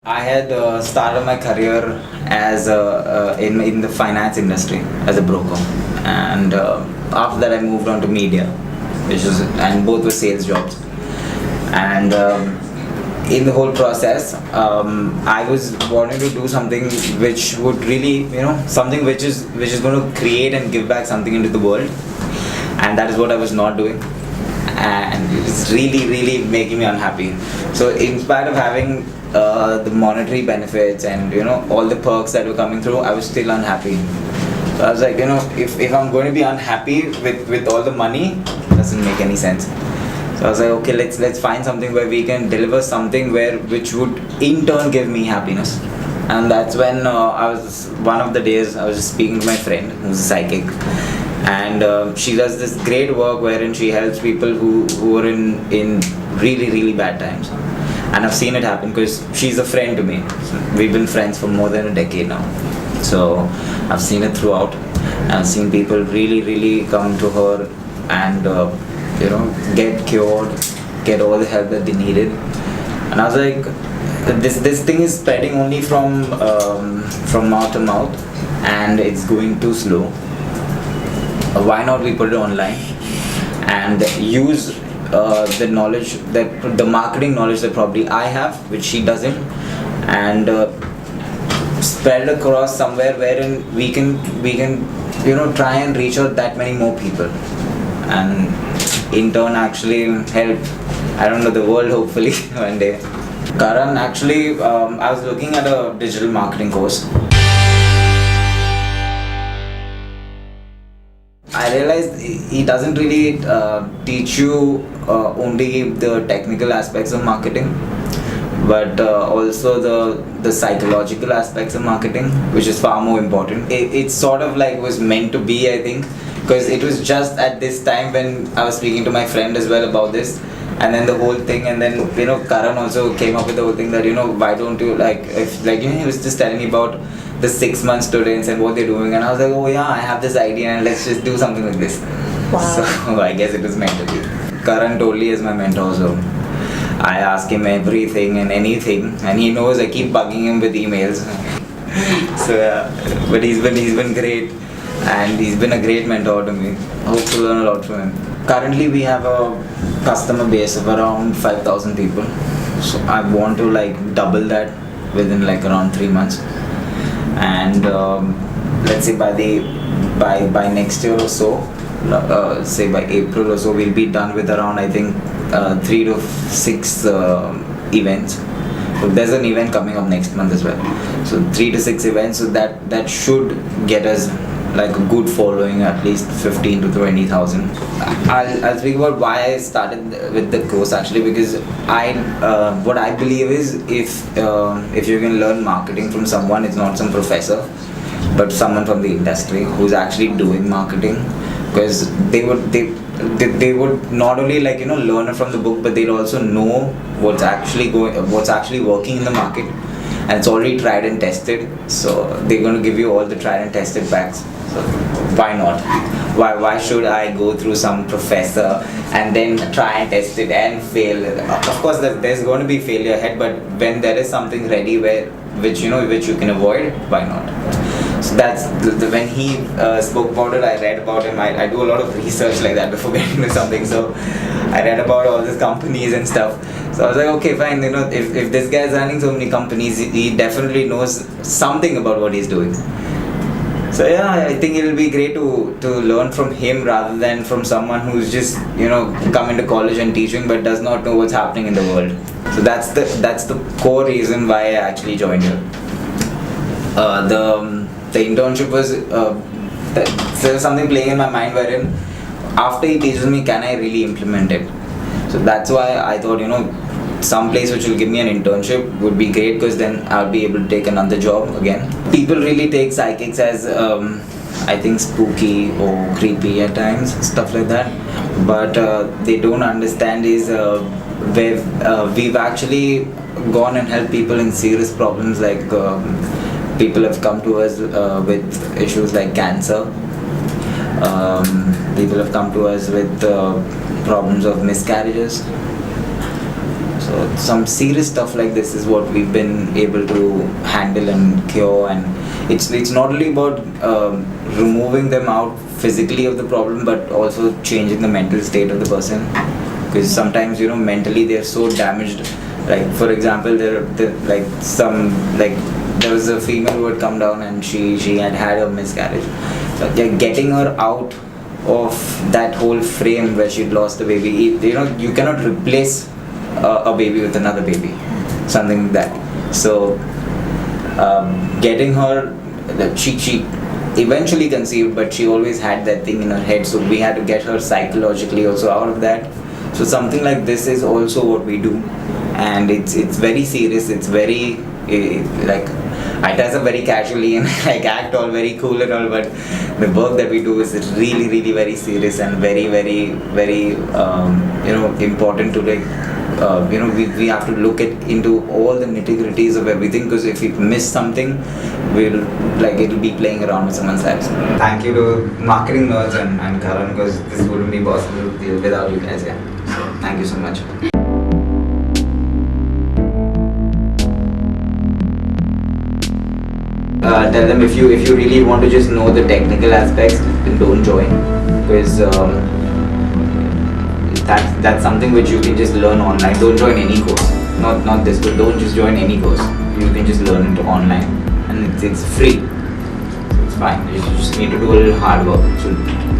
I had started my career as in the finance industry as a broker, and after that I moved on to media, and both were sales jobs. And in the whole process, I was wanting to do something which would really, something which is going to create and give back something into the world, and that is what I was not doing, and it's really making me unhappy. So in spite of having the monetary benefits and all the perks that were coming through, I was still unhappy. So I was like, if I'm going to be unhappy with all the money, it doesn't make any sense. So I was like, okay, let's find something where we can deliver something which would in turn give me happiness. And that's when one of the days I was just speaking to my friend who's a psychic, and she does this great work wherein she helps people who are in really bad times. And I've seen it happen because she's a friend to me. We've been friends for more than a decade now. So I've seen it throughout. I've seen people really come to her and get cured, get all the help that they needed. And I was like, this thing is spreading only from mouth to mouth, and it's going too slow. Why not we put it online and use the knowledge, that the marketing knowledge that probably I have, which she doesn't, and spread it across somewhere wherein we can try and reach out that many more people, and in turn actually help, I don't know, the world hopefully one day. Karan, actually I was looking at a digital marketing course. I realized he doesn't really teach you only the technical aspects of marketing, but also the psychological aspects of marketing, which is far more important. It sort of like was meant to be, I think, because it was just at this time when I was speaking to my friend as well about this, and then the whole thing, and then Karan also came up with the whole thing that why don't you he was just telling me about the 6 month students and what they're doing, and I was like, oh yeah, I have this idea and let's just do something like this. Wow. So I guess it was meant to be. Karan totally is my mentor, so I ask him everything and anything, and he knows I keep bugging him with emails. So yeah, but he's been great, and he's been a great mentor to me. I hope to learn a lot from him. Currently we have a customer base of around 5,000 people, so I want to double that within around 3 months. And let's say by next year or so, say by April or so, we'll be done with around, I think, 3 to 6 events. So there's an event coming up next month as well. So 3 to 6 events, so that should get us a good following, at least 15 to 20,000. I'll speak about why I started with the course, actually, because what I believe is if you can learn marketing from someone, it's not some professor, but someone from the industry who's actually doing marketing, because they would not only learn it from the book, but they'll also know what's actually working in the market, and it's already tried and tested. So they're going to give you all the tried and tested facts. So why not? Why should I go through some professor and then try and test it and fail? Of course there's going to be failure ahead, but when there is something ready which you can avoid, why not? So that's when he spoke about it, I read about him. I do a lot of research like that before getting into something, so I read about all these companies and stuff. So I was like, okay, fine, if this guy is running so many companies, he definitely knows something about what he's doing. So yeah, I think it'll be great to learn from him rather than from someone who's just come into college and teaching but does not know what's happening in the world. So that's the core reason why I actually joined here. The internship was there was something playing in my mind wherein after he teaches me, can I really implement it? So that's why I thought some place which will give me an internship would be great, because then I'll be able to take another job again. People really take psychics as I think spooky or creepy at times, stuff like that, but they don't understand is we've actually gone and helped people in serious problems, people have come to us with issues like cancer. People have come to us with problems of miscarriages. So some serious stuff like this is what we've been able to handle and cure, and it's not only about removing them out physically of the problem, but also changing the mental state of the person, because sometimes mentally they're so damaged. Like for example, there was a female who had come down and she had a miscarriage. So getting her out of that whole frame where she'd lost the baby, you cannot replace a baby with another baby, something like that. So getting her, she eventually conceived, but she always had that thing in her head, so we had to get her psychologically also out of that. So something like this is also what we do, and it's very serious. It's very I dress up very casually and act all very cool and all, but the work that we do is really very serious and very important to we have to look into all the nitty-gritties of everything, because if we miss something, it'll be playing around with someone's lives. Thank you to Marketing Nerdz and Karan, because this wouldn't be possible without you guys. So thank you so much. Tell them if you really want to just know the technical aspects, then don't join, because that's something which you can just learn online. Don't join any course, not this, but don't just join any course. You can just learn it online, and it's free, so it's fine. You just need to do a little hard work. So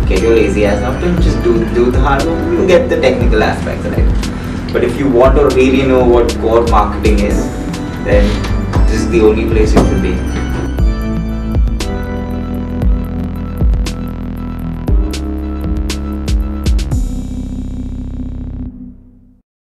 get your lazy ass up and just do the hard work. You'll get the technical aspects, right? But if you want to really know what core marketing is, then this is the only place you should be.